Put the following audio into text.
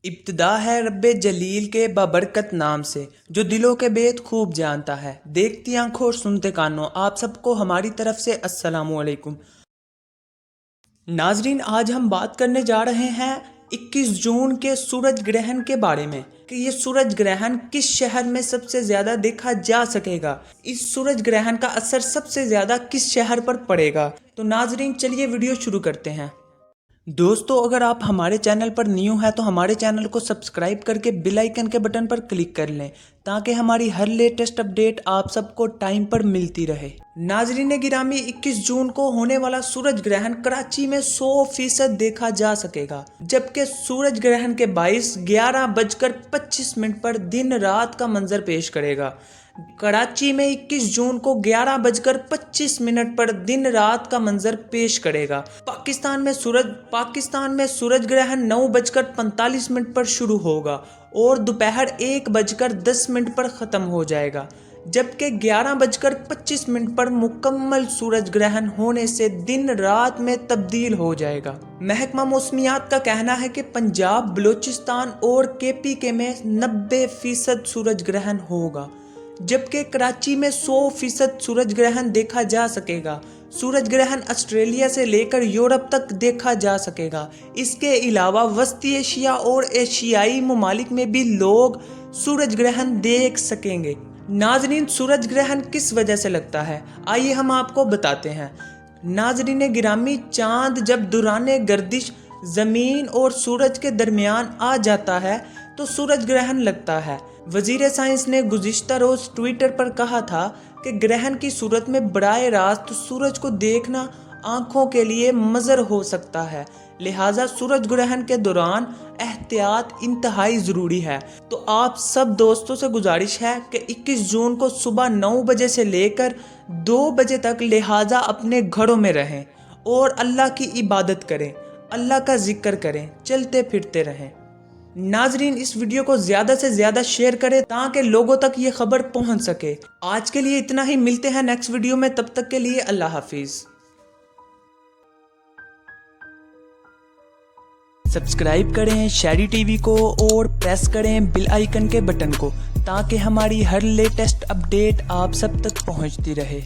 ابتدا ہے رب جلیل کے بابرکت نام سے جو دلوں کے بیت خوب جانتا ہے۔ دیکھتی آنکھوں اور سنتے کانوں آپ سب کو ہماری طرف سے السلام علیکم۔ ناظرین، آج ہم بات کرنے جا رہے ہیں 21 جون کے سورج گرہن کے بارے میں کہ یہ سورج گرہن کس شہر میں سب سے زیادہ دیکھا جا سکے گا۔ اس سورج گرہن کا اثر سب سے زیادہ کس شہر پر پڑے گا۔ تو ناظرین چلیے ویڈیو شروع کرتے ہیں۔ دوستو، اگر آپ ہمارے چینل پر نیو ہیں تو ہمارے چینل کو سبسکرائب کر کے بیل آئیکن کے بٹن پر کلک کر لیں تاکہ ہماری ہر لیٹسٹ اپڈیٹ آپ سب کو ٹائم پر ملتی رہے۔ ناظرین گرامی، 21 جون کو ہونے والا سورج گرہن کراچی میں 100% دیکھا جا سکے گا، جبکہ سورج گرہن کے باعث 11:25 پر دن رات کا منظر پیش کرے گا۔ کراچی میں 21 جون کو 11:25 پر دن رات کا منظر پیش کرے گا۔ پاکستان میں سورج گرہن 9:45 پر شروع ہوگا اور دوپہر 1:10 پر ختم ہو جائے گا، جبکہ 11:25 پر مکمل سورج گرہن ہونے سے دن رات میں تبدیل ہو جائے گا۔ محکمہ موسمیات کا کہنا ہے کہ پنجاب، بلوچستان اور KPK میں 90% سورج گرہن ہوگا، جبکہ کراچی میں 100% سورج گرہن دیکھا جا سکے گا۔ سورج گرہن آسٹریلیا سے لے کر یورپ تک دیکھا جا سکے گا۔ اس کے علاوہ وسطی ایشیا اور ایشیائی ممالک میں بھی لوگ سورج گرہن دیکھ سکیں گے۔ ناظرین، سورج گرہن کس وجہ سے لگتا ہے، آئیے ہم آپ کو بتاتے ہیں۔ ناظرین گرامی، چاند جب دوران گردش زمین اور سورج کے درمیان آ جاتا ہے تو سورج گرہن لگتا ہے۔ وزیر سائنس نے گزشتہ روز ٹویٹر پر کہا تھا کہ گرہن کی صورت میں براہ راست سورج کو دیکھنا آنکھوں کے لیے مضر ہو سکتا ہے، لہٰذا سورج گرہن کے دوران احتیاط انتہائی ضروری ہے۔ تو آپ سب دوستوں سے گزارش ہے کہ 21 جون کو صبح 9 بجے سے لے کر 2 بجے تک لہٰذا اپنے گھروں میں رہیں اور اللہ کی عبادت کریں، اللہ کا ذکر کریں، چلتے پھرتے رہیں۔ ناظرین، اس ویڈیو کو زیادہ سے زیادہ شیئر کریں تاکہ لوگوں تک یہ خبر پہنچ سکے۔ آج کے لیے اتنا ہی، ملتے ہیں نیکسٹ ویڈیو میں، تب تک کے لیے اللہ حافظ۔ سبسکرائب کریں شیری ٹی وی کو اور پریس کریں بیل آئیکن کے بٹن کو تاکہ ہماری ہر لیٹسٹ اپڈیٹ آپ سب تک پہنچتی رہے۔